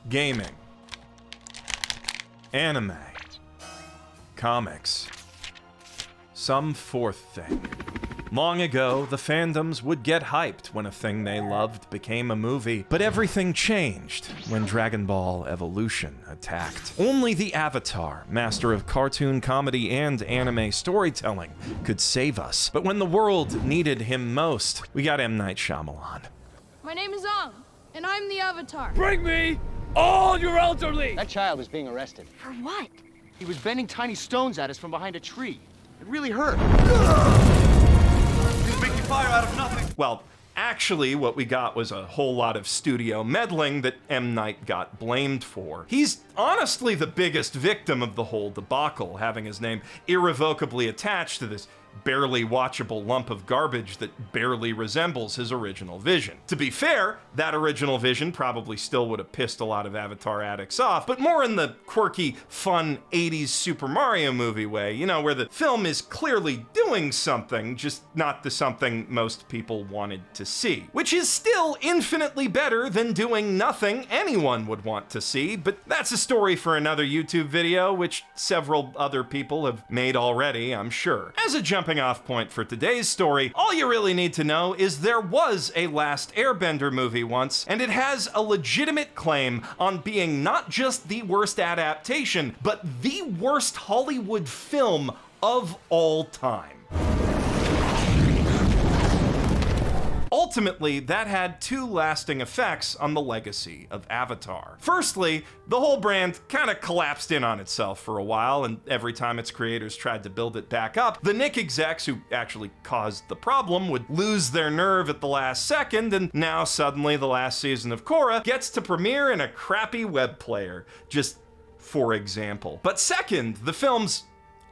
Gaming. Anime. Comics. Some fourth thing. Long ago, the fandoms would get hyped when a thing they loved became a movie, but everything changed when Dragon Ball Evolution attacked. Only the Avatar, master of cartoon comedy and anime storytelling, could save us. But when the world needed him most, we got M. Night Shyamalan. My name is Ang, and I'm the Avatar. Bring me all your elderly! That child is being arrested. For what? He was bending tiny stones at us from behind a tree. It really hurt. He's making fire out of nothing. Well, actually, what we got was a whole lot of studio meddling that M. Night got blamed for. He's honestly the biggest victim of the whole debacle, having his name irrevocably attached to this barely watchable lump of garbage that barely resembles his original vision. To be fair, that original vision probably still would have pissed a lot of Avatar addicts off, but more in the quirky, fun 80s Super Mario movie way, you know, where the film is clearly doing something, just not the something most people wanted to see. Which is still infinitely better than doing nothing anyone would want to see, but that's a story for another YouTube video, which several other people have made already, I'm sure. As a jumping off point for today's story, all you really need to know is there was a Last Airbender movie once, and it has a legitimate claim on being not just the worst adaptation, but the worst Hollywood film of all time. Ultimately, that had two lasting effects on the legacy of Avatar. Firstly, the whole brand kind of collapsed in on itself for a while, and every time its creators tried to build it back up, the Nick execs who actually caused the problem would lose their nerve at the last second, and now suddenly the last season of Korra gets to premiere in a crappy web player, just for example. But second, the film's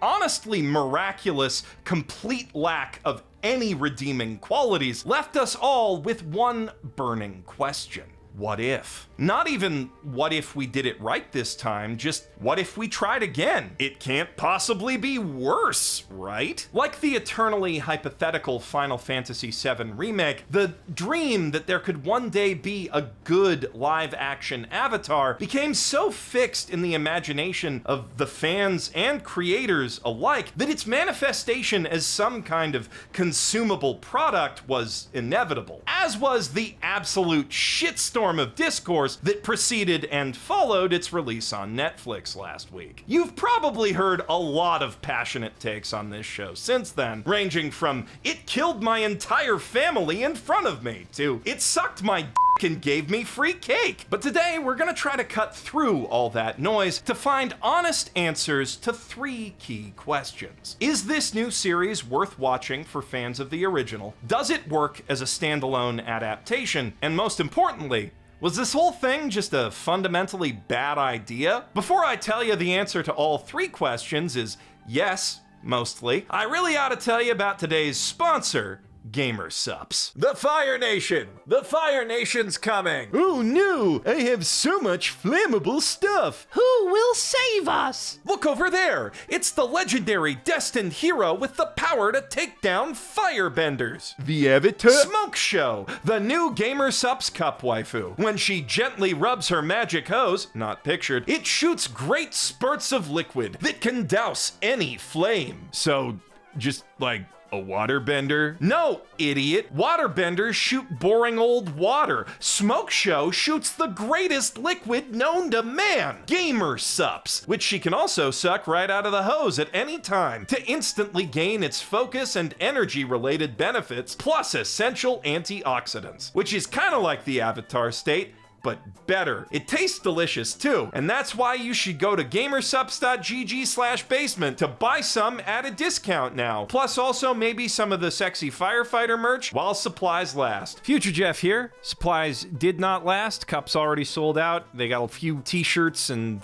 honestly miraculous, complete lack of any redeeming qualities left us all with one burning question. What if? Not even what if we did it right this time, just what if we tried again? It can't possibly be worse, right? Like the eternally hypothetical Final Fantasy VII remake, the dream that there could one day be a good live-action Avatar became so fixed in the imagination of the fans and creators alike that its manifestation as some kind of consumable product was inevitable, as was the absolute shitstorm of discourse that preceded and followed its release on Netflix last week. You've probably heard a lot of passionate takes on this show since then, ranging from "it killed my entire family in front of me" to "it sucked my dick and gave me free cake." But today we're gonna try to cut through all that noise to find honest answers to three key questions. Is this new series worth watching for fans of the original? Does it work as a standalone adaptation? And most importantly, was this whole thing just a fundamentally bad idea? Before I tell you the answer to all three questions is yes, mostly, I really ought to tell you about today's sponsor, Gamer Sups. The Fire Nation! The Fire Nation's coming! Oh no! I have so much flammable stuff! Who will save us? Look over there! It's the legendary destined hero with the power to take down firebenders! The Avatar Smoke Show! The new Gamer Sups cup waifu. When she gently rubs her magic hose, not pictured, it shoots great spurts of liquid that can douse any flame. So, just like a waterbender? No, idiot. Waterbenders shoot boring old water. Smoke Show shoots the greatest liquid known to man, Gamer Sups, which she can also suck right out of the hose at any time to instantly gain its focus and energy-related benefits, plus essential antioxidants, which is kind of like the Avatar state, but better. It tastes delicious too, and that's why you should go to gamersups.gg/basement to buy some at a discount now. Plus also maybe some of the sexy firefighter merch while supplies last. Future Geoff here. Supplies did not last. Cups already sold out. They got a few t-shirts and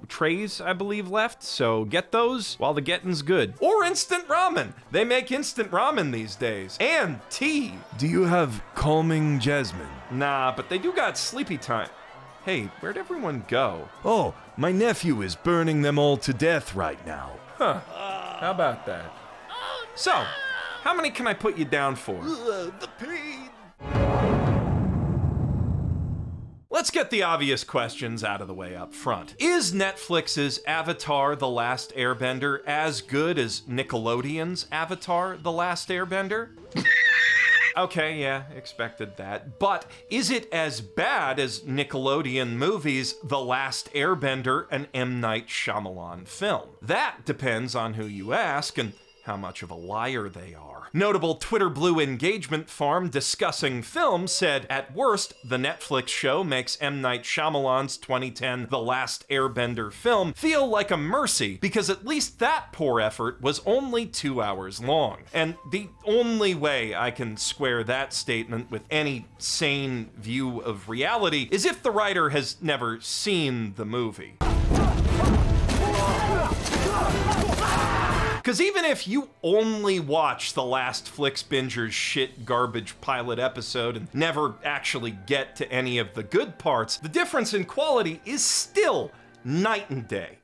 trays, I believe, left, so get those while the getting's good. Or instant ramen. They make instant ramen these days. And tea. Do you have calming jasmine? Nah, but they do got sleepy time. Hey, where'd everyone go? Oh, my nephew is burning them all to death right now. Huh. How about that? So, how many can I put you down for? The pain. Let's get the obvious questions out of the way up front. Is Netflix's Avatar: The Last Airbender as good as Nickelodeon's Avatar: The Last Airbender? Okay, yeah, expected that. But is it as bad as Nickelodeon movies The Last Airbender, an M. Night Shyamalan film? That depends on who you ask and how much of a liar they are. Notable Twitter Blue engagement farm discussing film said, at worst, the Netflix show makes M. Night Shyamalan's 2010 The Last Airbender film feel like a mercy, because at least that poor effort was only 2 hours long. And the only way I can square that statement with any sane view of reality is if the writer has never seen the movie. Because even if you only watch the last Flixbinger's shit garbage pilot episode and never actually get to any of the good parts, the difference in quality is still night and day.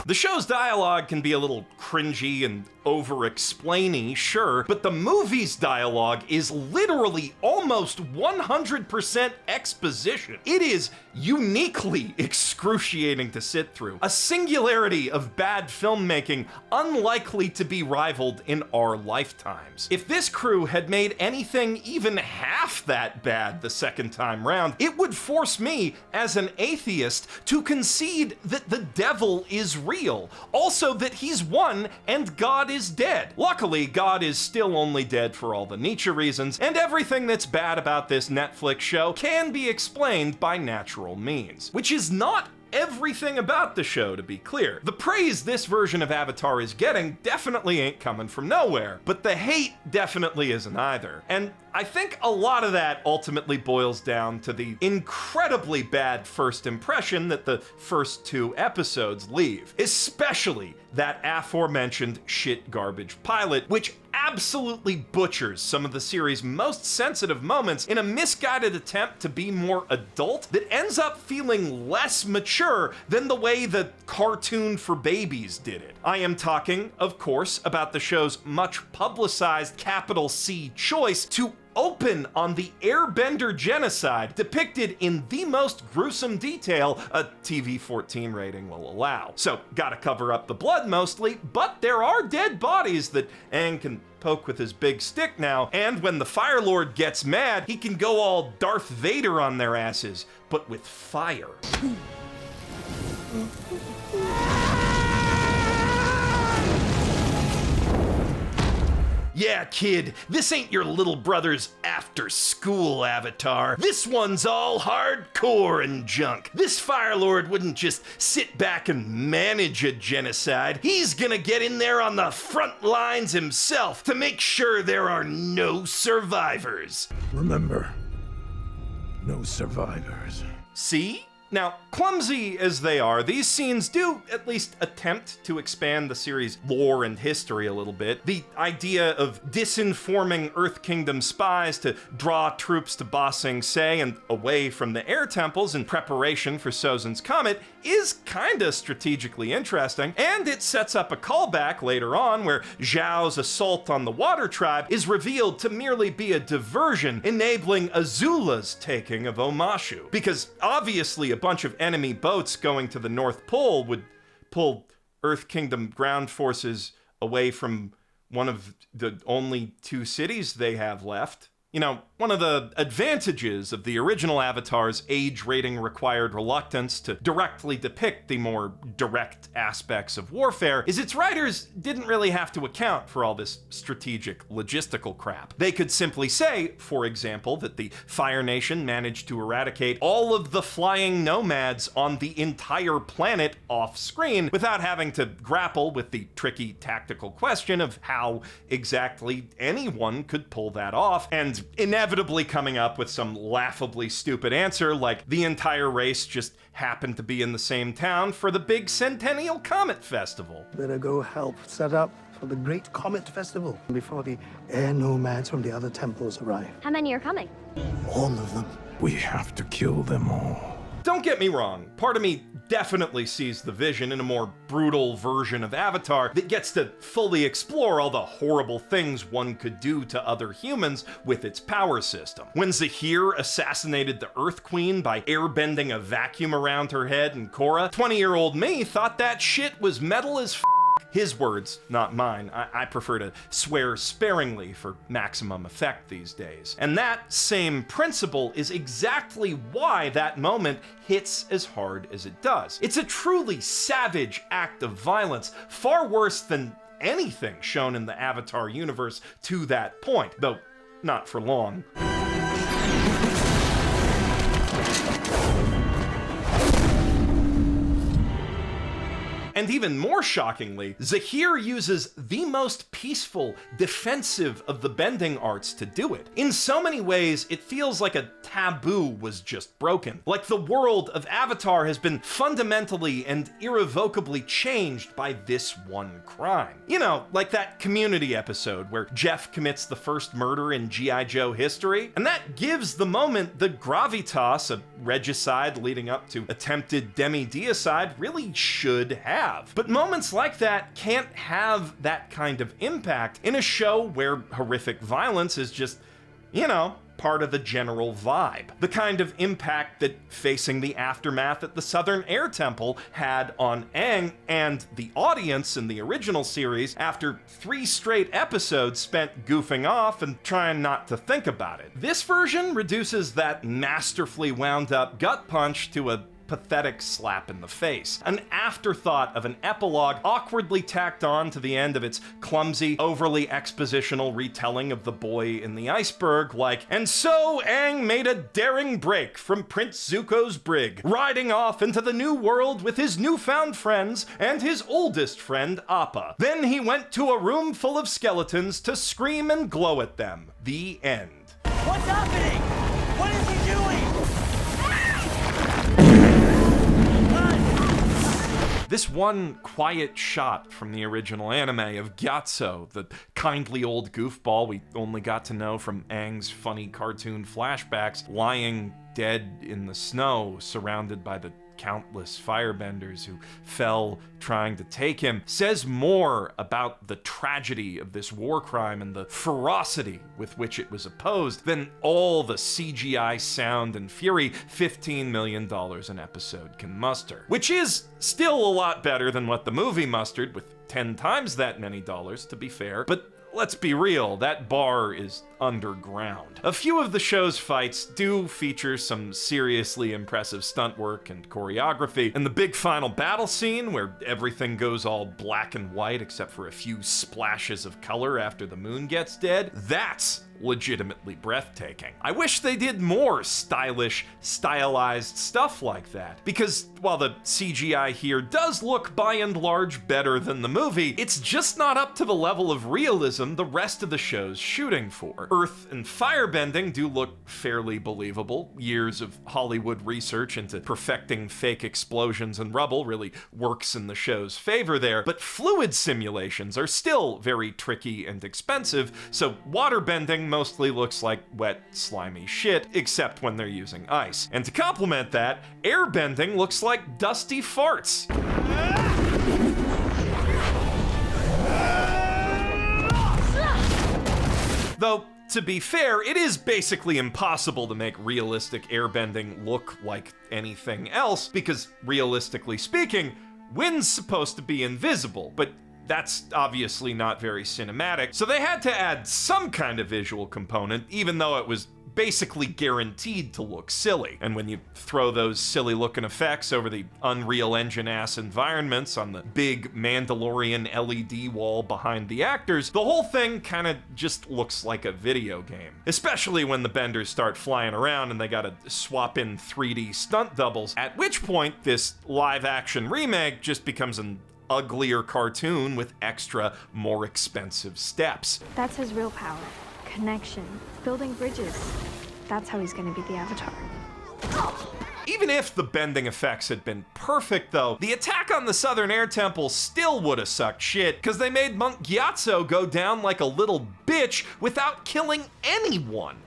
The show's dialogue can be a little cringy and over-explainy, sure, but the movie's dialogue is literally almost 100% exposition. It is uniquely excruciating to sit through, a singularity of bad filmmaking unlikely to be rivaled in our lifetimes. If this crew had made anything even half that bad the second time round, it would force me, as an atheist, to concede that the devil is real. Also that he's won and God is dead. Luckily, God is still only dead for all the Nietzsche reasons, and everything that's bad about this Netflix show can be explained by natural means. Which is not everything about the show, to be clear. The praise this version of Avatar is getting definitely ain't coming from nowhere, but the hate definitely isn't either. And I think a lot of that ultimately boils down to the incredibly bad first impression that the first 2 episodes leave, especially that aforementioned shit garbage pilot, which absolutely butchers some of the series' most sensitive moments in a misguided attempt to be more adult that ends up feeling less mature than the way the cartoon for babies did it. I am talking, of course, about the show's much publicized capital C choice to open on the Airbender genocide depicted in the most gruesome detail a TV-14 rating will allow. So, gotta cover up the blood mostly, but there are dead bodies that Aang can poke with his big stick now, and when the Fire Lord gets mad, he can go all Darth Vader on their asses, but with fire. Yeah, kid, this ain't your little brother's after-school Avatar. This one's all hardcore and junk. This Fire Lord wouldn't just sit back and manage a genocide. He's gonna get in there on the front lines himself to make sure there are no survivors. Remember, no survivors. See? Now, clumsy as they are, these scenes do at least attempt to expand the series' lore and history a little bit. The idea of disinforming Earth Kingdom spies to draw troops to Ba Sing Se and away from the air temples in preparation for Sozin's Comet is kinda strategically interesting, and it sets up a callback later on where Zhao's assault on the Water Tribe is revealed to merely be a diversion, enabling Azula's taking of Omashu. Because obviously a bunch of enemy boats going to the North Pole would pull Earth Kingdom ground forces away from one of the only 2 cities they have left. You know, one of the advantages of the original Avatar's age rating required reluctance to directly depict the more direct aspects of warfare is its writers didn't really have to account for all this strategic logistical crap. They could simply say, for example, that the Fire Nation managed to eradicate all of the flying nomads on the entire planet off screen without having to grapple with the tricky tactical question of how exactly anyone could pull that off, and inevitably coming up with some laughably stupid answer like the entire race just happened to be in the same town for the big Centennial Comet Festival. Better go help set up for the Great Comet Festival before the air nomads from the other temples arrive. How many are coming? All of them. We have to kill them all. Don't get me wrong, part of me definitely sees the vision in a more brutal version of Avatar that gets to fully explore all the horrible things one could do to other humans with its power system. When Zahir assassinated the Earth Queen by airbending a vacuum around her head and Korra, 20-year-old me thought that shit was metal as His words, not mine. I prefer to swear sparingly for maximum effect these days. And that same principle is exactly why that moment hits as hard as it does. It's a truly savage act of violence, far worse than anything shown in the Avatar universe to that point, though not for long. And even more shockingly, Zahir uses the most peaceful, defensive of the bending arts to do it. In so many ways, it feels like a taboo was just broken. Like the world of Avatar has been fundamentally and irrevocably changed by this one crime. You know, like that Community episode where Geoff commits the first murder in G.I. Joe history. And that gives the moment the gravitas a regicide leading up to attempted demi-deicide really should have. But moments like that can't have that kind of impact in a show where horrific violence is just, you know, part of the general vibe. The kind of impact that facing the aftermath at the Southern Air Temple had on Aang and the audience in the original series after 3 straight episodes spent goofing off and trying not to think about it. This version reduces that masterfully wound up gut punch to a pathetic slap in the face. An afterthought of an epilogue awkwardly tacked on to the end of its clumsy, overly expositional retelling of The Boy in the Iceberg, like, and so Aang made a daring break from Prince Zuko's brig, riding off into the new world with his newfound friends and his oldest friend, Appa. Then he went to a room full of skeletons to scream and glow at them. The end. What's happening? What is he doing? This one quiet shot from the original anime of Gyatso, the kindly old goofball we only got to know from Aang's funny cartoon flashbacks, lying dead in the snow, surrounded by the countless firebenders who fell trying to take him, says more about the tragedy of this war crime and the ferocity with which it was opposed than all the CGI sound and fury $15 million an episode can muster. Which is still a lot better than what the movie mustered, with 10 times that many dollars, to be fair, but let's be real, that bar is underground. A few of the show's fights do feature some seriously impressive stunt work and choreography, and the big final battle scene where everything goes all black and white except for a few splashes of color after the moon gets dead, that's legitimately breathtaking. I wish they did more stylish, stylized stuff like that, because while the CGI here does look by and large better than the movie, it's just not up to the level of realism the rest of the show's shooting for. Earth and firebending do look fairly believable. Years of Hollywood research into perfecting fake explosions and rubble really works in the show's favor there, but fluid simulations are still very tricky and expensive, so waterbending mostly looks like wet, slimy shit, except when they're using ice. And to complement that, airbending looks like dusty farts. Though, to be fair, it is basically impossible to make realistic airbending look like anything else, because realistically speaking, wind's supposed to be invisible, but that's obviously not very cinematic, so they had to add some kind of visual component, even though it was basically guaranteed to look silly. And when you throw those silly looking effects over the Unreal Engine-ass environments on the big Mandalorian LED wall behind the actors, the whole thing kinda just looks like a video game. Especially when the benders start flying around and they gotta swap in 3D stunt doubles, at which point this live-action remake just becomes an uglier cartoon with extra, more expensive steps. That's his real power. Connection. Building bridges. That's how he's gonna be the Avatar. Even if the bending effects had been perfect, though, the attack on the Southern Air Temple still would have sucked shit, because they made Monk Gyatso go down like a little bitch without killing anyone.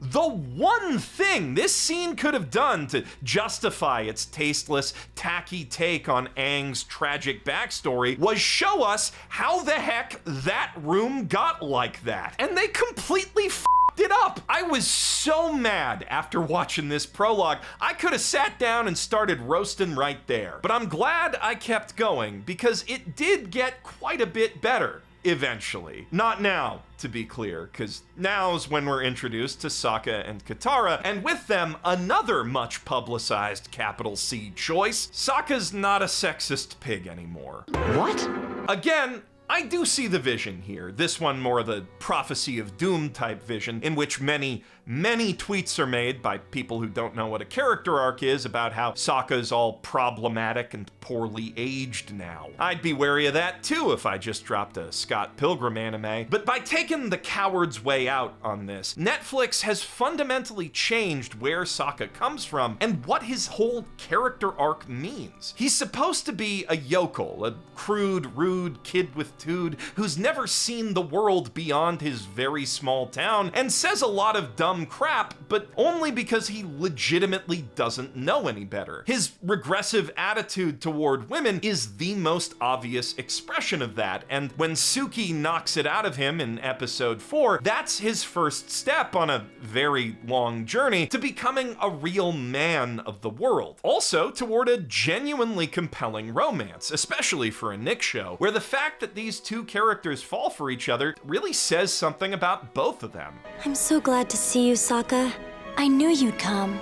The one thing this scene could have done to justify its tasteless, tacky take on Aang's tragic backstory was show us how the heck that room got like that. And they completely f***ed it up. I was so mad after watching this prologue, I could have sat down and started roasting right there. But I'm glad I kept going because it did get quite a bit better. Eventually. Not now, to be clear, because now's when we're introduced to Sokka and Katara, and with them, another much publicized capital C choice. Sokka's not a sexist pig anymore. What? Again, I do see the vision here. This one more the prophecy of doom type vision, in which many tweets are made by people who don't know what a character arc is about how Sokka's all problematic and poorly aged now. I'd be wary of that too if I just dropped a Scott Pilgrim anime. But by taking the coward's way out on this, Netflix has fundamentally changed where Sokka comes from and what his whole character arc means. He's supposed to be a yokel, a crude, rude kid with tude who's never seen the world beyond his very small town and says a lot of dumb crap, but only because he legitimately doesn't know any better. His regressive attitude toward women is the most obvious expression of that, and when Suki knocks it out of him in episode 4, that's his first step on a very long journey to becoming a real man of the world. Also toward a genuinely compelling romance, especially for a Nick show, where the fact that these two characters fall for each other really says something about both of them. I'm so glad to see you, Sokka. I knew you'd come.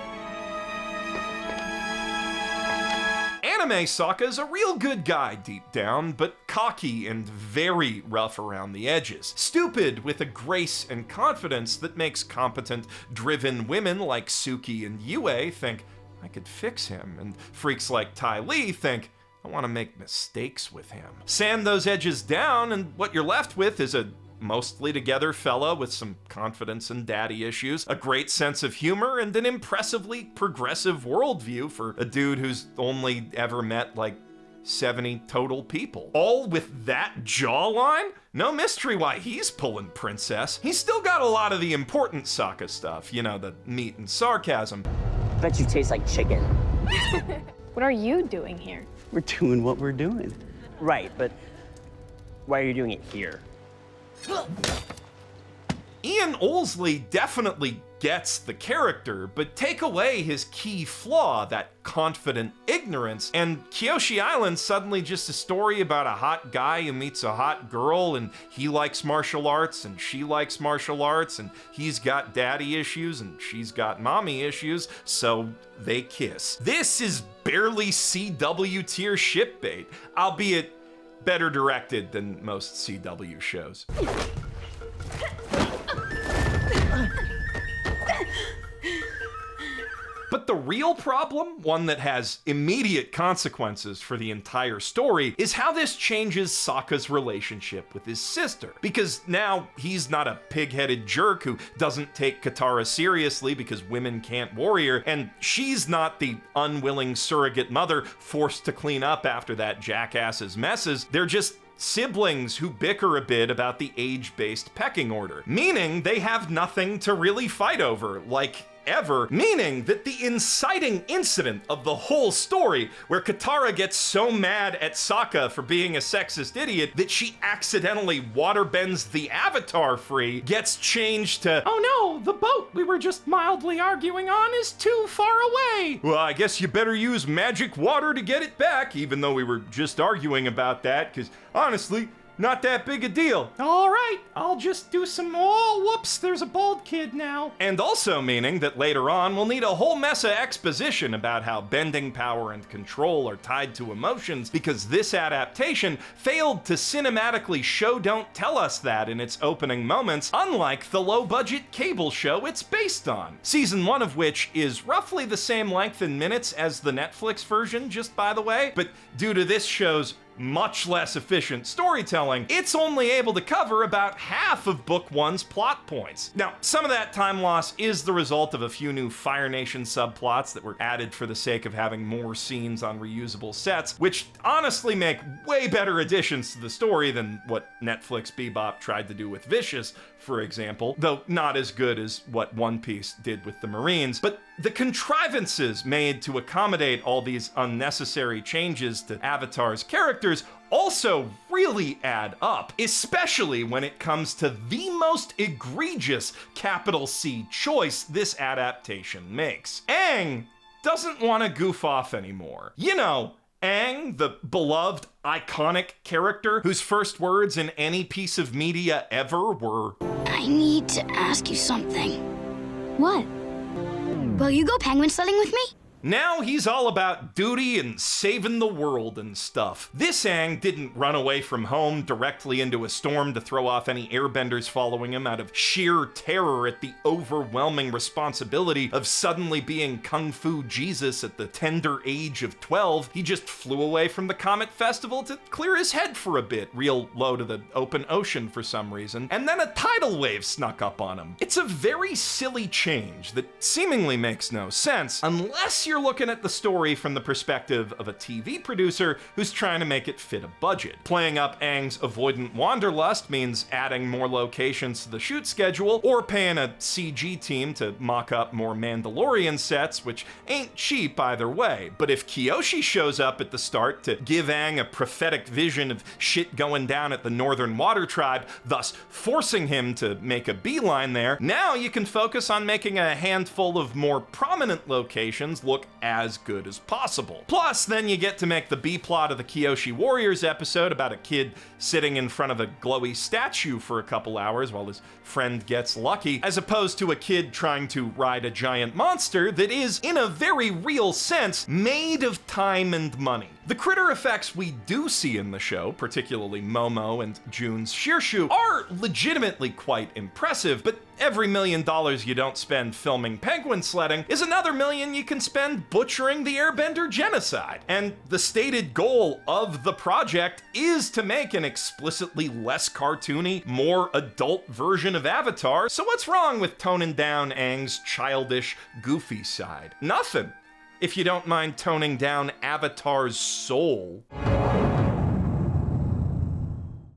Anime Sokka's a real good guy deep down, but cocky and very rough around the edges. Stupid with a grace and confidence that makes competent, driven women like Suki and Yue think, I could fix him, and freaks like Ty Lee think, I want to make mistakes with him. Sand those edges down, and what you're left with is a mostly together fella with some confidence and daddy issues, a great sense of humor, and an impressively progressive worldview for a dude who's only ever met like 70 total people. All with that jawline? No mystery why he's pulling princess. He's still got a lot of the important Sokka stuff, you know, the meat and sarcasm. Bet you taste like chicken. What are you doing here? We're doing what we're doing. Right, but why are you doing it here? Ian Olsley definitely gets the character, but take away his key flaw, that confident ignorance, and Kyoshi Island's suddenly just a story about a hot guy who meets a hot girl, and he likes martial arts, and she likes martial arts, and he's got daddy issues, and she's got mommy issues, so they kiss. This is barely CW tier shipbait, albeit better directed than most CW shows. But the real problem, one that has immediate consequences for the entire story, is how this changes Sokka's relationship with his sister. Because now he's not a pig-headed jerk who doesn't take Katara seriously because women can't warrior, and she's not the unwilling surrogate mother forced to clean up after that jackass's messes. They're just siblings who bicker a bit about the age-based pecking order, meaning they have nothing to really fight over, like ever, meaning that the inciting incident of the whole story, where Katara gets so mad at Sokka for being a sexist idiot that she accidentally waterbends the Avatar free, gets changed to, oh no, the boat we were just mildly arguing on is too far away. Well, I guess you better use magic water to get it back, even though we were just arguing about that, because honestly, not that big a deal. All right, I'll just do some, oh, whoops, there's a bald kid now. And also meaning that later on, we'll need a whole mess of exposition about how bending power and control are tied to emotions, because this adaptation failed to cinematically show don't tell us that in its opening moments, unlike the low-budget cable show it's based on. Season 1 of which is roughly the same length in minutes as the Netflix version, just by the way, but due to this show's much less efficient storytelling, it's only able to cover about half of Book 1's plot points. Now, some of that time loss is the result of a few new Fire Nation subplots that were added for the sake of having more scenes on reusable sets, which honestly make way better additions to the story than what Netflix Bebop tried to do with Vicious, for example, though not as good as what One Piece did with the Marines. But the contrivances made to accommodate all these unnecessary changes to Avatar's characters also really add up, especially when it comes to the most egregious capital C choice this adaptation makes. Aang doesn't want to goof off anymore. You know, Aang, the beloved, iconic character whose first words in any piece of media ever were, I need to ask you something. What? Will you go penguin sledding with me? Now he's all about duty and saving the world and stuff. This Aang didn't run away from home directly into a storm to throw off any airbenders following him out of sheer terror at the overwhelming responsibility of suddenly being Kung Fu Jesus at the tender age of 12. He just flew away from the Comet Festival to clear his head for a bit, real low to the open ocean for some reason, and then a tidal wave snuck up on him. It's a very silly change that seemingly makes no sense unless you're looking at the story from the perspective of a TV producer who's trying to make it fit a budget. Playing up Aang's avoidant wanderlust means adding more locations to the shoot schedule, or paying a CG team to mock up more Mandalorian sets, which ain't cheap either way. But if Kyoshi shows up at the start to give Aang a prophetic vision of shit going down at the Northern Water Tribe, thus forcing him to make a beeline there, now you can focus on making a handful of more prominent locations look as good as possible. Plus, then you get to make the B-plot of the Kyoshi Warriors episode about a kid sitting in front of a glowy statue for a couple hours while his friend gets lucky, as opposed to a kid trying to ride a giant monster that is, in a very real sense, made of time and money. The critter effects we do see in the show, particularly Momo and June's Shirshu, are legitimately quite impressive, but every $1 million you don't spend filming penguin sledding is another $1 million you can spend butchering the Airbender genocide. And the stated goal of the project is to make an explicitly less cartoony, more adult version of Avatar, so what's wrong with toning down Aang's childish, goofy side? Nothing, if you don't mind toning down Avatar's soul.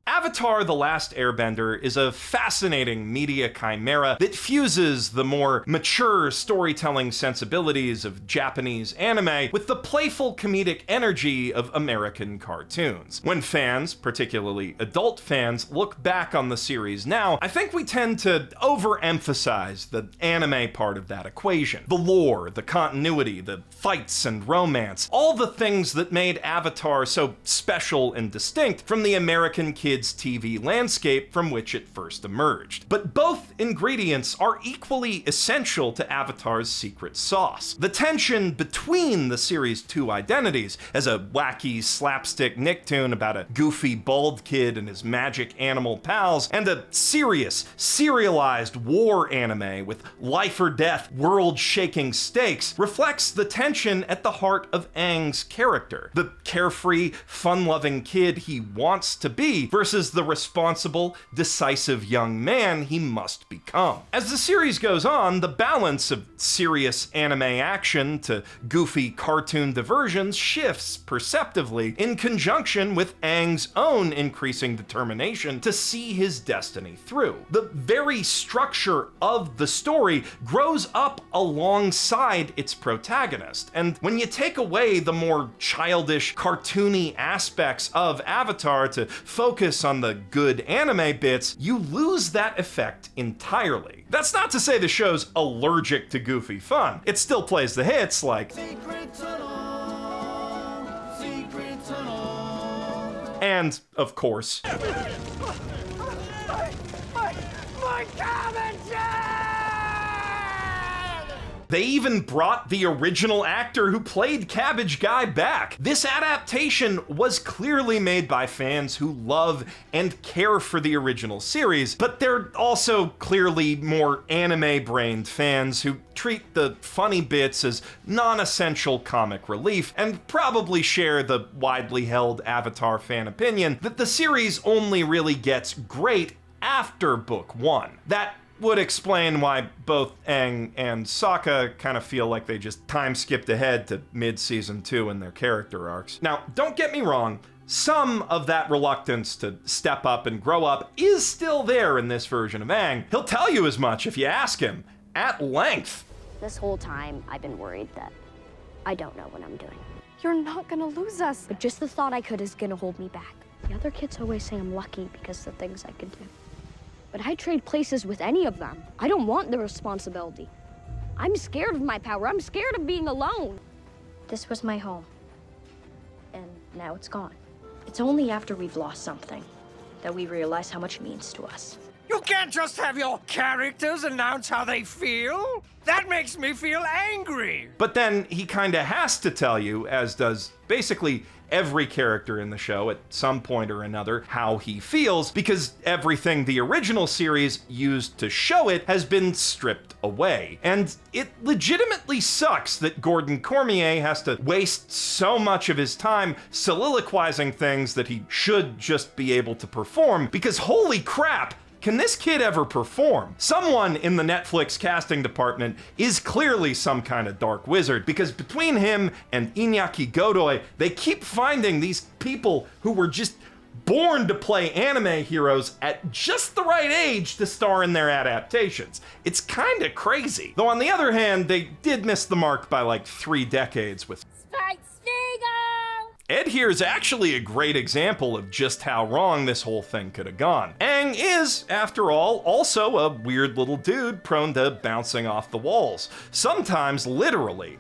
Avatar: The Last Airbender is a fascinating media chimera that fuses the more mature storytelling sensibilities of Japanese anime with the playful comedic energy of American cartoons. When fans, particularly adult fans, look back on the series now, I think we tend to overemphasize the anime part of that equation. The lore, the continuity, the fights and romance, all the things that made Avatar so special and distinct from the American kids' TV landscape from which it first emerged. But both ingredients are equally essential to Avatar's secret sauce. The tension between the series' two identities, as a wacky slapstick Nicktoon about a goofy bald kid and his magic animal pals, and a serious, serialized war anime with life or death, world-shaking stakes, reflects the tension at the heart of Aang's character. The carefree, fun-loving kid he wants to be versus the responsible, decisive young man he must become. As the series goes on, the balance of serious anime action to goofy cartoon diversions shifts perceptively in conjunction with Aang's own increasing determination to see his destiny through. The very structure of the story grows up alongside its protagonist, and when you take away the more childish, cartoony aspects of Avatar to focus on the good anime bits, you lose that effect entirely. That's not to say the show's allergic to goofy fun. It still plays the hits like Secret Tunnel, Secret Tunnel, and, of course, My commentary! They even brought the original actor who played Cabbage Guy back. This adaptation was clearly made by fans who love and care for the original series, but they're also clearly more anime-brained fans who treat the funny bits as non-essential comic relief, and probably share the widely held Avatar fan opinion that the series only really gets great after book 1. That would explain why both Aang and Sokka kind of feel like they just time skipped ahead to mid-season 2 in their character arcs. Now, don't get me wrong, some of that reluctance to step up and grow up is still there in this version of Aang. He'll tell you as much if you ask him, at length. This whole time, I've been worried that I don't know what I'm doing. You're not gonna lose us. But just the thought I could is gonna hold me back. The other kids always say I'm lucky because of the things I could do. But I trade places with any of them. I don't want the responsibility. I'm scared of my power. I'm scared of being alone. This was my home. And now it's gone. It's only after we've lost something that we realize how much it means to us. You can't just have your characters announce how they feel. That makes me feel angry. But then he kinda has to tell you, as does basically every character in the show at some point or another, how he feels, because everything the original series used to show it has been stripped away. And it legitimately sucks that Gordon Cormier has to waste so much of his time soliloquizing things that he should just be able to perform, because holy crap, can this kid ever perform? Someone in the Netflix casting department is clearly some kind of dark wizard, because between him and Iñaki Godoy, they keep finding these people who were just born to play anime heroes at just the right age to star in their adaptations. It's kinda crazy. Though on the other hand, they did miss the mark by like 3 decades with Ed here is actually a great example of just how wrong this whole thing could have gone. Aang is, after all, also a weird little dude prone to bouncing off the walls, sometimes literally.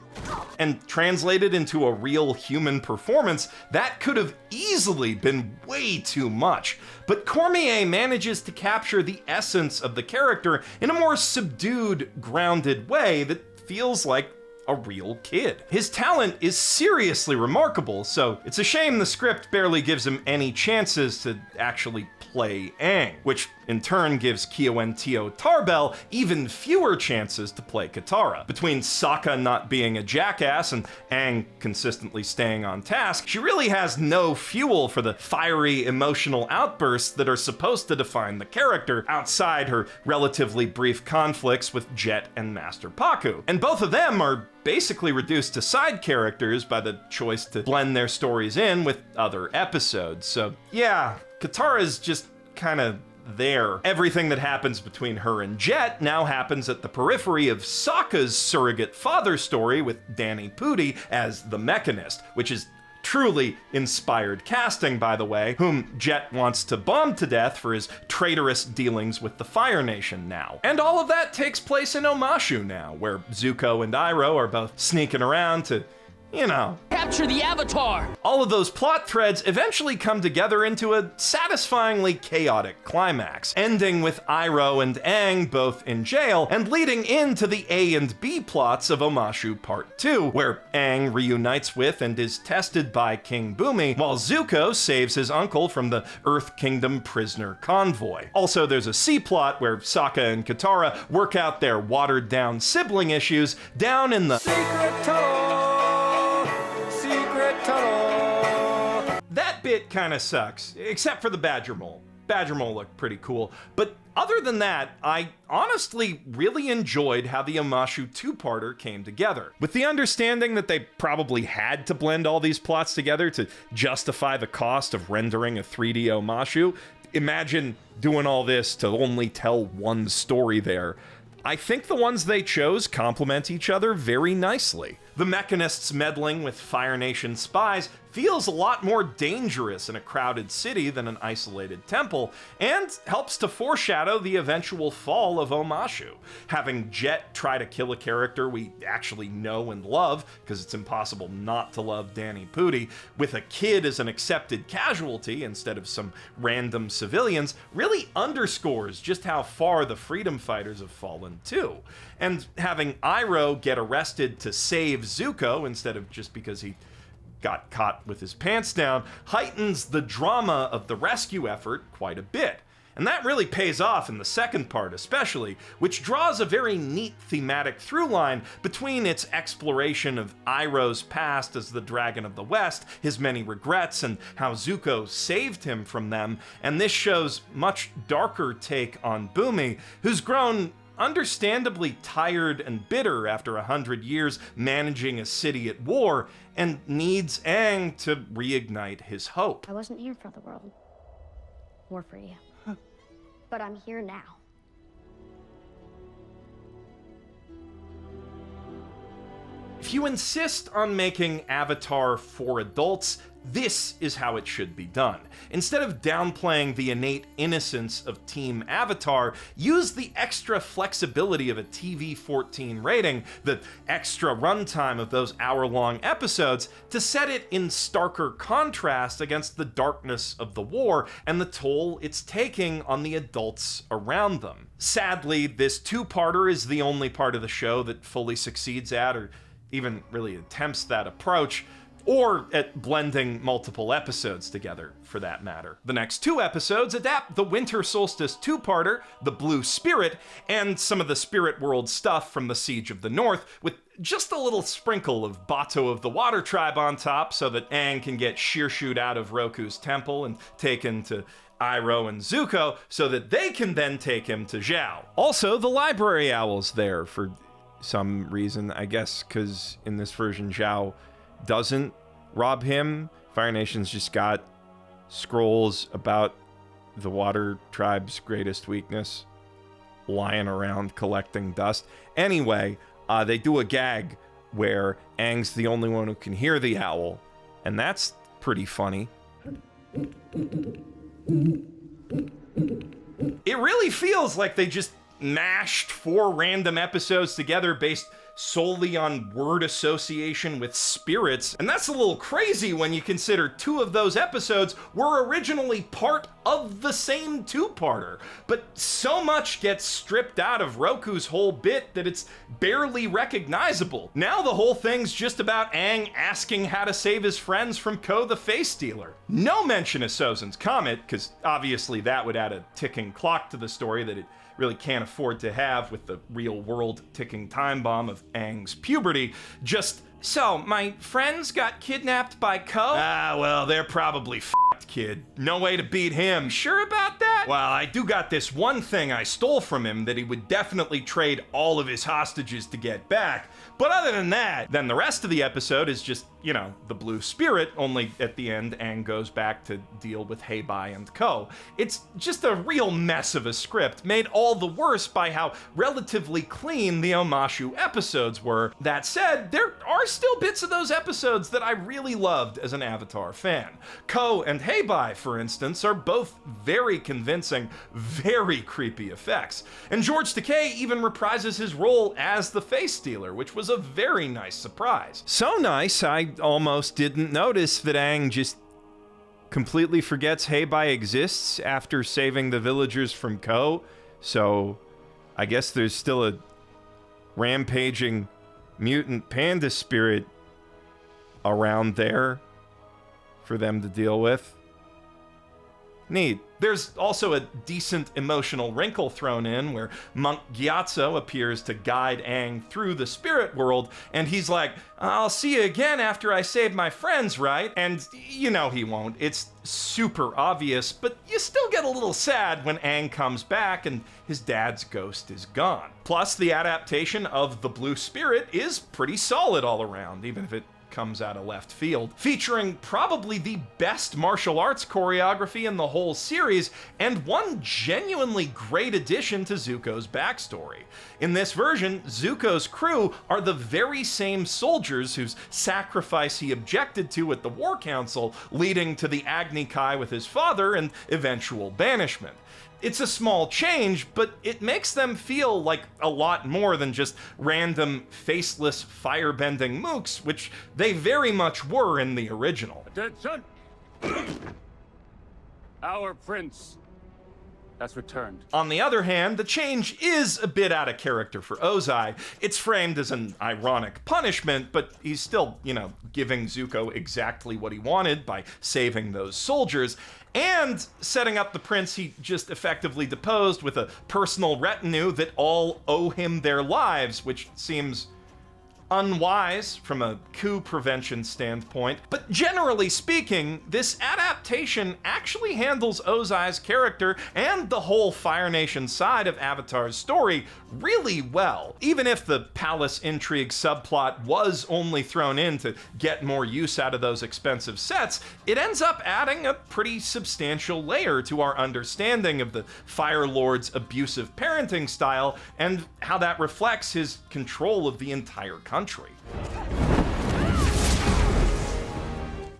And translated into a real human performance, that could have easily been way too much. But Cormier manages to capture the essence of the character in a more subdued, grounded way that feels like a real kid. His talent is seriously remarkable, so it's a shame the script barely gives him any chances to actually play Aang, which in turn gives Kiowentio Tarbell even fewer chances to play Katara. Between Sokka not being a jackass and Aang consistently staying on task, she really has no fuel for the fiery emotional outbursts that are supposed to define the character outside her relatively brief conflicts with Jet and Master Pakku. And both of them are basically reduced to side characters by the choice to blend their stories in with other episodes. So yeah, Katara's just kind of there. Everything that happens between her and Jet now happens at the periphery of Sokka's surrogate father story with Danny Pudi as the Mechanist, which is truly inspired casting, by the way, whom Jet wants to bomb to death for his traitorous dealings with the Fire Nation now. And all of that takes place in Omashu now, where Zuko and Iroh are both sneaking around to, you know, Capture the Avatar! All of those plot threads eventually come together into a satisfyingly chaotic climax, ending with Iroh and Aang both in jail and leading into the A and B plots of Omashu Part 2, where Aang reunites with and is tested by King Bumi, while Zuko saves his uncle from the Earth Kingdom prisoner convoy. Also, there's a C plot where Sokka and Katara work out their watered-down sibling issues down in the Secret Tunnel. That bit kind of sucks, except for the Badger Mole. Badger Mole looked pretty cool, but other than that, I honestly really enjoyed how the Omashu two-parter came together. With the understanding that they probably had to blend all these plots together to justify the cost of rendering a 3D Omashu, imagine doing all this to only tell one story there. I think the ones they chose complement each other very nicely. The Mechanists meddling with Fire Nation spies feels a lot more dangerous in a crowded city than an isolated temple, and helps to foreshadow the eventual fall of Omashu. Having Jet try to kill a character we actually know and love, because it's impossible not to love Danny Pudi, with a kid as an accepted casualty instead of some random civilians, really underscores just how far the freedom fighters have fallen too. And having Iroh get arrested to save Zuko instead of just because he got caught with his pants down heightens the drama of the rescue effort quite a bit. And that really pays off in the second part especially, which draws a very neat thematic through line between its exploration of Iroh's past as the Dragon of the West, his many regrets, and how Zuko saved him from them, and this show's much darker take on Bumi, who's grown understandably tired and bitter after 100 years managing a city at war, and needs Aang to reignite his hope. I wasn't here for the world. Or for you. But I'm here now. If you insist on making Avatar for adults, this is how it should be done. Instead of downplaying the innate innocence of Team Avatar, use the extra flexibility of a TV-14 rating, the extra runtime of those hour-long episodes, to set it in starker contrast against the darkness of the war and the toll it's taking on the adults around them. Sadly, this two-parter is the only part of the show that fully succeeds at, or even really attempts that approach, or at blending multiple episodes together, for that matter. The next two episodes adapt the Winter Solstice two-parter, The Blue Spirit, and some of the Spirit World stuff from the Siege of the North, with just a little sprinkle of Bato of the Water Tribe on top so that Aang can get shearshoot out of Roku's temple and taken to Iroh and Zuko so that they can then take him to Zhao. Also, the Library Owl's there for some reason, I guess because in this version Zhao doesn't rob him. Fire Nation's just got scrolls about the Water Tribe's greatest weakness lying around collecting dust. Anyway, they do a gag where Aang's the only one who can hear the owl, and that's pretty funny. It really feels like they just mashed 4 random episodes together based solely on word association with spirits, and that's a little crazy when you consider 2 of those episodes were originally part of the same two-parter. But so much gets stripped out of Roku's whole bit that it's barely recognizable. Now the whole thing's just about Aang asking how to save his friends from Ko the Face Stealer. No mention of Sozin's Comet, because obviously that would add a ticking clock to the story that it really can't afford to have with the real-world ticking time bomb of Aang's puberty. Just, so, my friends got kidnapped by Ko? Ah, well, they're probably f***ed, kid. No way to beat him. Sure about that? Well, I do got this one thing I stole from him that he would definitely trade all of his hostages to get back. But other than that, then the rest of the episode is just, you know, the Blue Spirit, only at the end Aang goes back to deal with Heibai and Ko. It's just a real mess of a script, made all the worse by how relatively clean the Omashu episodes were. That said, there are still bits of those episodes that I really loved as an Avatar fan. Ko and Heibai, for instance, are both very convincing, very creepy effects. And George Takei even reprises his role as the Face Stealer, which was a very nice surprise. So nice, I almost didn't notice that Aang just completely forgets Heibai exists after saving the villagers from Ko. So I guess there's still a rampaging mutant panda spirit around there for them to deal with. Neat. There's also a decent emotional wrinkle thrown in where Monk Gyatso appears to guide Aang through the spirit world, and he's like, I'll see you again after I save my friends, right? And you know he won't. It's super obvious, but you still get a little sad when Aang comes back and his dad's ghost is gone. Plus, the adaptation of the Blue Spirit is pretty solid all around, even if it comes out of left field, featuring probably the best martial arts choreography in the whole series, and one genuinely great addition to Zuko's backstory. In this version, Zuko's crew are the very same soldiers whose sacrifice he objected to at the War Council, leading to the Agni Kai with his father and eventual banishment. It's a small change, but it makes them feel like a lot more than just random, faceless, firebending mooks, which they very much were in the original. Attention! Our prince has returned. On the other hand, the change is a bit out of character for Ozai. It's framed as an ironic punishment, but he's still, giving Zuko exactly what he wanted by saving those soldiers, and setting up the prince he just effectively deposed with a personal retinue that all owe him their lives, which seems unwise from a coup prevention standpoint. But generally speaking, this adaptation actually handles Ozai's character and the whole Fire Nation side of Avatar's story really well. Even if the palace intrigue subplot was only thrown in to get more use out of those expensive sets, it ends up adding a pretty substantial layer to our understanding of the Fire Lord's abusive parenting style and how that reflects his control of the entire country.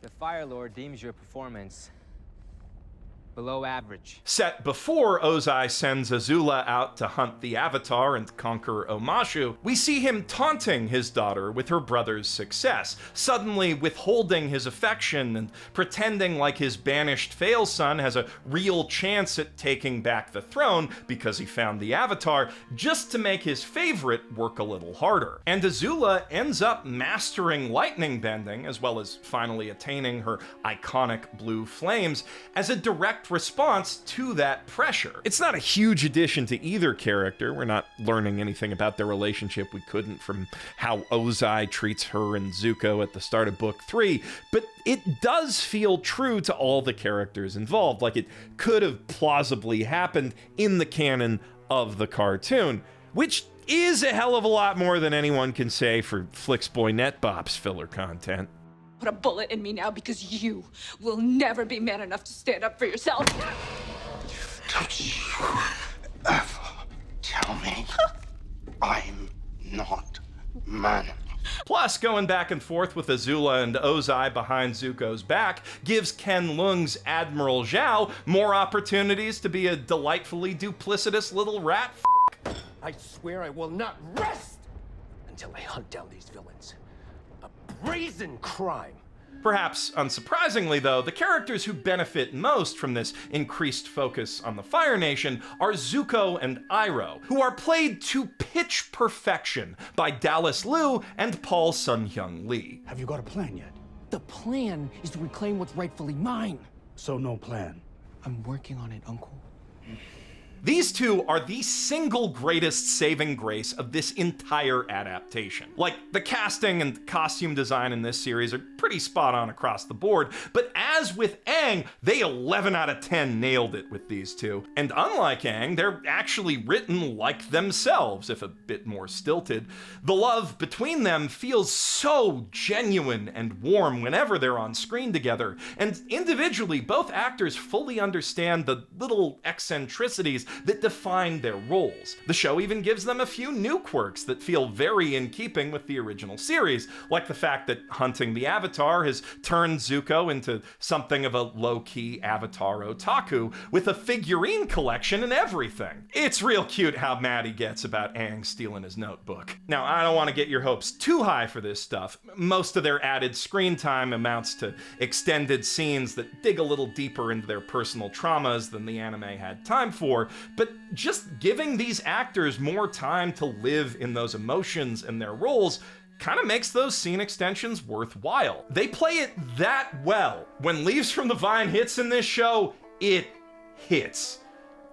The Fire Lord deems your performance below average. Set before Ozai sends Azula out to hunt the Avatar and conquer Omashu, we see him taunting his daughter with her brother's success, suddenly withholding his affection and pretending like his banished fail son has a real chance at taking back the throne because he found the Avatar, just to make his favorite work a little harder. And Azula ends up mastering lightning bending, as well as finally attaining her iconic blue flames, as a direct response to that pressure. It's not a huge addition to either character. We're not learning anything about their relationship we couldn't from how Ozai treats her and Zuko at the start of Book 3, but it does feel true to all the characters involved, like it could have plausibly happened in the canon of the cartoon, which is a hell of a lot more than anyone can say for Flixboy Netbop's filler content. Put a bullet in me now, because you will never be man enough to stand up for yourself. Don't you ever tell me I'm not man. Plus, going back and forth with Azula and Ozai behind Zuko's back gives Ken Leung's Admiral Zhao more opportunities to be a delightfully duplicitous little rat f***. I swear I will not rest until I hunt down these villains. Brazen crime. Perhaps unsurprisingly, though, the characters who benefit most from this increased focus on the Fire Nation are Zuko and Iroh, who are played to pitch perfection by Dallas Liu and Paul Sun-Hyung Lee. Have you got a plan yet? The plan is to reclaim what's rightfully mine. So no plan. I'm working on it, Uncle. These two are the single greatest saving grace of this entire adaptation. Like, the casting and costume design in this series are pretty spot on across the board, but as with Aang, they 11 out of 10 nailed it with these two. And unlike Aang, they're actually written like themselves, if a bit more stilted. The love between them feels so genuine and warm whenever they're on screen together, and individually, both actors fully understand the little eccentricities that define their roles. The show even gives them a few new quirks that feel very in keeping with the original series, like the fact that hunting the Avatar has turned Zuko into something of a low-key Avatar otaku, with a figurine collection and everything. It's real cute how mad he gets about Aang stealing his notebook. Now, I don't want to get your hopes too high for this stuff. Most of their added screen time amounts to extended scenes that dig a little deeper into their personal traumas than the anime had time for, but just giving these actors more time to live in those emotions and their roles kind of makes those scene extensions worthwhile. They play it that well. When Leaves from the Vine hits in this show, it hits.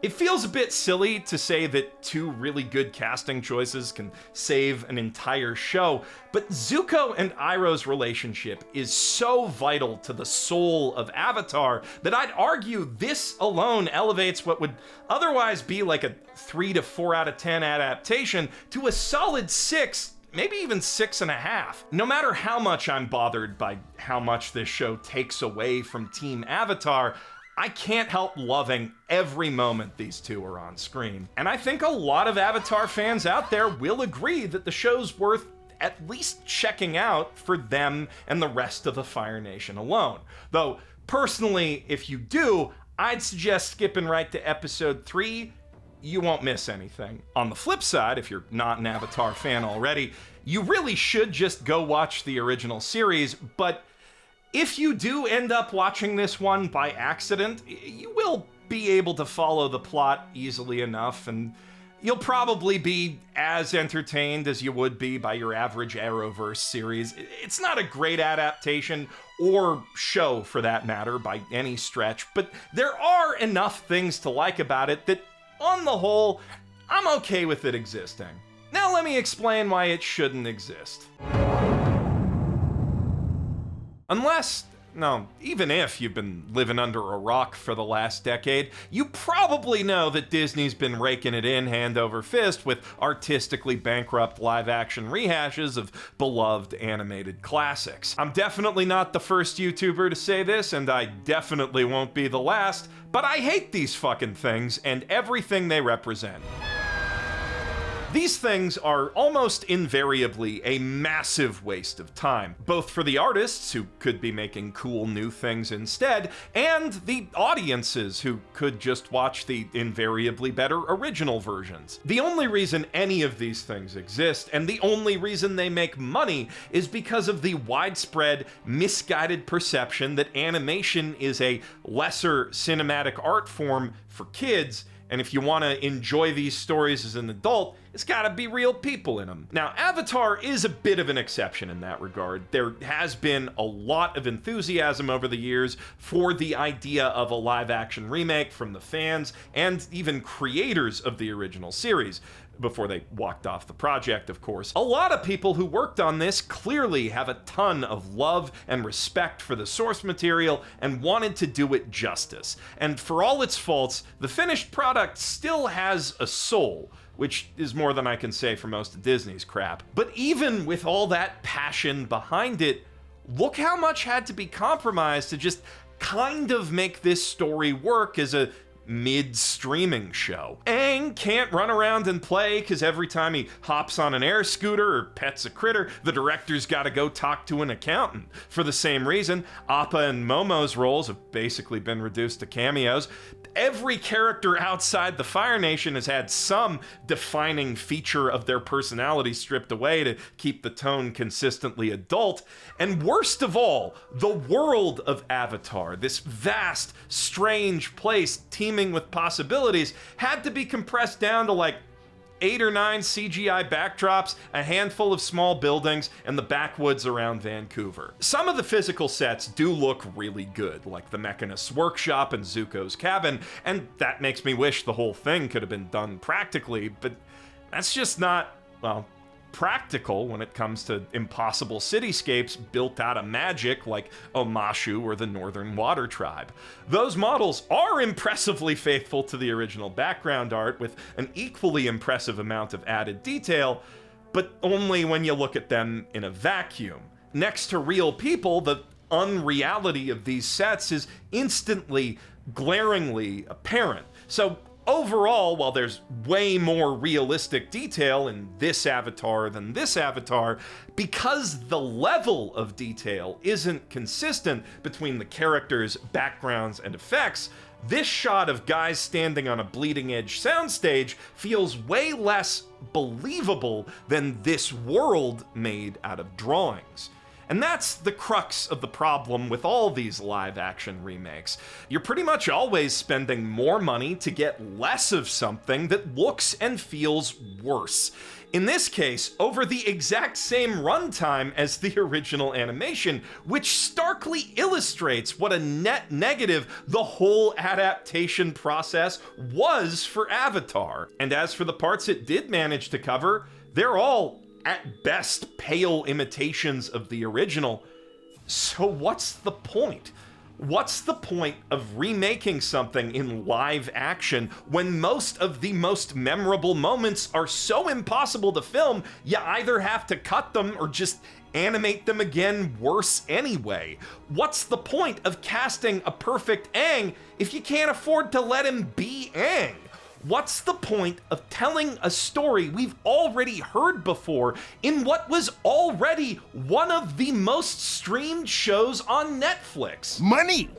It feels a bit silly to say that two really good casting choices can save an entire show, but Zuko and Iroh's relationship is so vital to the soul of Avatar that I'd argue this alone elevates what would otherwise be like a 3 to 4 out of 10 adaptation to a solid 6, maybe even 6.5. No matter how much I'm bothered by how much this show takes away from Team Avatar, I can't help loving every moment these two are on screen. And I think a lot of Avatar fans out there will agree that the show's worth at least checking out for them and the rest of the Fire Nation alone. Though, personally, if you do, I'd suggest skipping right to episode 3. You won't miss anything. On the flip side, if you're not an Avatar fan already, you really should just go watch the original series, but if you do end up watching this one by accident, you will be able to follow the plot easily enough, and you'll probably be as entertained as you would be by your average Arrowverse series. It's not a great adaptation, or show for that matter, by any stretch, but there are enough things to like about it that, on the whole, I'm okay with it existing. Now let me explain why it shouldn't exist. Even if you've been living under a rock for the last decade, you probably know that Disney's been raking it in hand over fist with artistically bankrupt live-action rehashes of beloved animated classics. I'm definitely not the first YouTuber to say this, and I definitely won't be the last, but I hate these fucking things and everything they represent. These things are almost invariably a massive waste of time, both for the artists, who could be making cool new things instead, and the audiences, who could just watch the invariably better original versions. The only reason any of these things exist, and the only reason they make money, is because of the widespread, misguided perception that animation is a lesser cinematic art form for kids, and if you want to enjoy these stories as an adult, it's gotta be real people in them. Now, Avatar is a bit of an exception in that regard. There has been a lot of enthusiasm over the years for the idea of a live-action remake from the fans and even creators of the original series, before they walked off the project, of course. A lot of people who worked on this clearly have a ton of love and respect for the source material and wanted to do it justice. And for all its faults, the finished product still has a soul, which is more than I can say for most of Disney's crap. But even with all that passion behind it, look how much had to be compromised to just kind of make this story work as a mid-streaming show. Aang can't run around and play because every time he hops on an air scooter or pets a critter, the director's gotta go talk to an accountant. For the same reason, Appa and Momo's roles have basically been reduced to cameos. Every character outside the Fire Nation has had some defining feature of their personality stripped away to keep the tone consistently adult. And worst of all, the world of Avatar, this vast, strange place teeming with possibilities, had to be compressed down to like 8 or 9 CGI backdrops, a handful of small buildings, and the backwoods around Vancouver. Some of the physical sets do look really good, like the Mechanist's workshop and Zuko's cabin, and that makes me wish the whole thing could have been done practically, but that's just not, well, practical when it comes to impossible cityscapes built out of magic like Omashu or the Northern Water Tribe. Those models are impressively faithful to the original background art with an equally impressive amount of added detail, but only when you look at them in a vacuum. Next to real people, the unreality of these sets is instantly, glaringly apparent. So overall, while there's way more realistic detail in this Avatar than this Avatar, because the level of detail isn't consistent between the characters, backgrounds, and effects, this shot of guys standing on a bleeding-edge soundstage feels way less believable than this world made out of drawings. And that's the crux of the problem with all these live-action remakes. You're pretty much always spending more money to get less of something that looks and feels worse. In this case, over the exact same runtime as the original animation, which starkly illustrates what a net negative the whole adaptation process was for Avatar. And as for the parts it did manage to cover, they're all at best pale imitations of the original. So what's the point? What's the point of remaking something in live action when most of the most memorable moments are so impossible to film, you either have to cut them or just animate them again worse anyway? What's the point of casting a perfect Aang if you can't afford to let him be Aang? What's the point of telling a story we've already heard before in what was already one of the most streamed shows on Netflix? Money!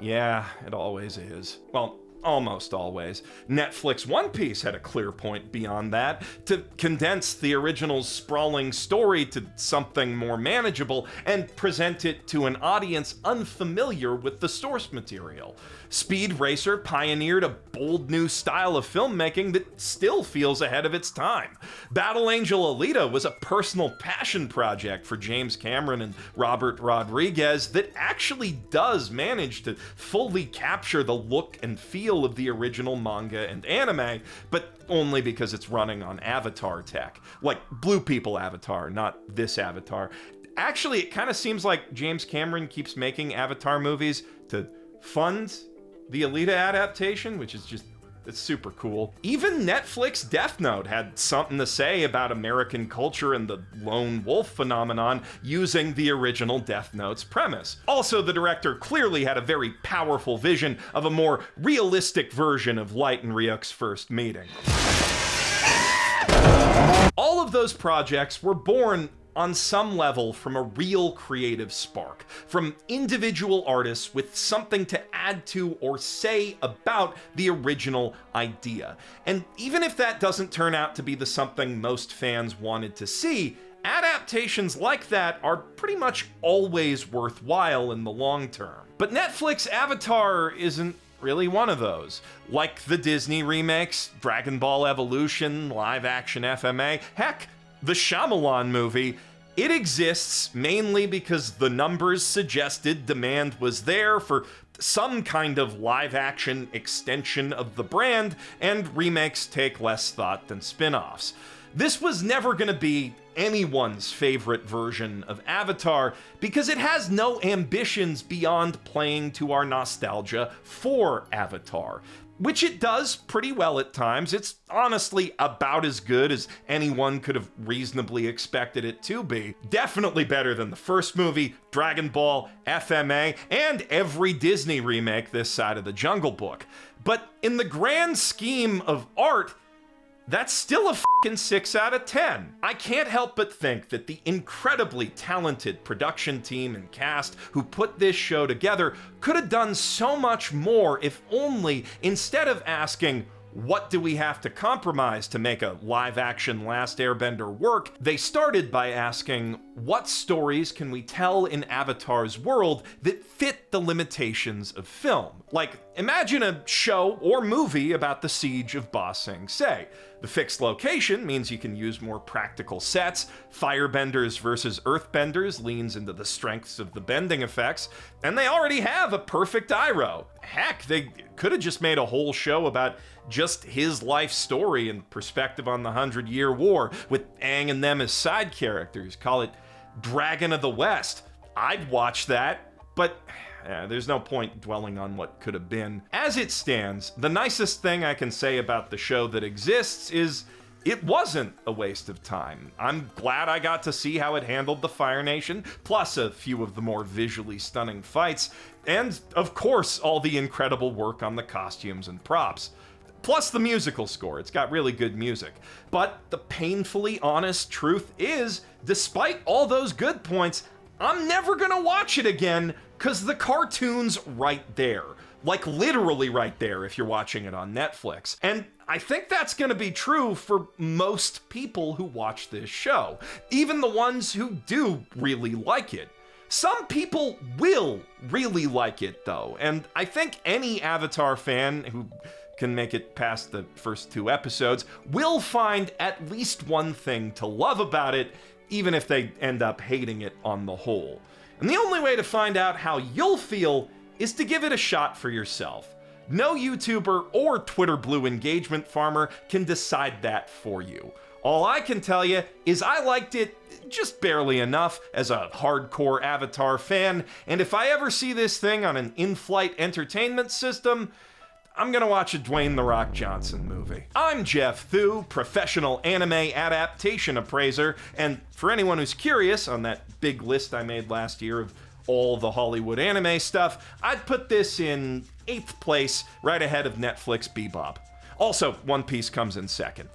Yeah, it always is. Well, almost always. Netflix One Piece had a clear point beyond that, to condense the original's sprawling story to something more manageable and present it to an audience unfamiliar with the source material. Speed Racer pioneered a bold new style of filmmaking that still feels ahead of its time. Battle Angel Alita was a personal passion project for James Cameron and Robert Rodriguez that actually does manage to fully capture the look and feel of the original manga and anime, but only because it's running on Avatar tech. Like Blue People Avatar, not this Avatar. Actually, it kind of seems like James Cameron keeps making Avatar movies to fund the Alita adaptation, which is just, it's super cool. Even Netflix Death Note had something to say about American culture and the lone wolf phenomenon using the original Death Note's premise. Also, the director clearly had a very powerful vision of a more realistic version of Light and Ryuk's first meeting. All of those projects were born on some level from a real creative spark, from individual artists with something to add to or say about the original idea. And even if that doesn't turn out to be the something most fans wanted to see, adaptations like that are pretty much always worthwhile in the long term. But Netflix Avatar isn't really one of those. Like the Disney remakes, Dragon Ball Evolution, live action FMA, heck, the Shyamalan movie, it exists mainly because the numbers suggested demand was there for some kind of live-action extension of the brand, and remakes take less thought than spin-offs. This was never going to be anyone's favorite version of Avatar because it has no ambitions beyond playing to our nostalgia for Avatar, which it does pretty well at times. It's honestly about as good as anyone could have reasonably expected it to be. Definitely better than the first movie, Dragon Ball, FMA, and every Disney remake this side of the Jungle Book. But in the grand scheme of art, that's still a fucking 6 out of 10. I can't help but think that the incredibly talented production team and cast who put this show together could have done so much more if only, instead of asking, what do we have to compromise to make a live-action Last Airbender work, they started by asking, what stories can we tell in Avatar's world that fit the limitations of film? Like, imagine a show or movie about the siege of Ba Sing Se. The fixed location means you can use more practical sets. Firebenders versus Earthbenders leans into the strengths of the bending effects, and they already have a perfect Iroh. Heck, they could have just made a whole show about just his life story and perspective on the 100-Year War, with Aang and them as side characters. Call it Dragon of the West. I'd watch that, but there's no point dwelling on what could have been. As it stands, the nicest thing I can say about the show that exists is it wasn't a waste of time. I'm glad I got to see how it handled the Fire Nation, plus a few of the more visually stunning fights, and of course all the incredible work on the costumes and props. Plus the musical score, it's got really good music. But the painfully honest truth is, despite all those good points, I'm never gonna watch it again, cause the cartoon's right there. Like literally right there if you're watching it on Netflix. And I think that's gonna be true for most people who watch this show, even the ones who do really like it. Some people will really like it though, and I think any Avatar fan who can make it past the first 2 episodes will find at least one thing to love about it, even if they end up hating it on the whole. And the only way to find out how you'll feel is to give it a shot for yourself. No YouTuber or Twitter Blue engagement farmer can decide that for you. All I can tell you is I liked it just barely enough as a hardcore Avatar fan, and if I ever see this thing on an in-flight entertainment system, I'm gonna watch a Dwayne "The Rock" Johnson movie. I'm Geoff Thew, professional anime adaptation appraiser, and for anyone who's curious, on that big list I made last year of all the Hollywood anime stuff, I'd put this in 8th place, right ahead of Netflix Bebop. Also, One Piece comes in 2nd.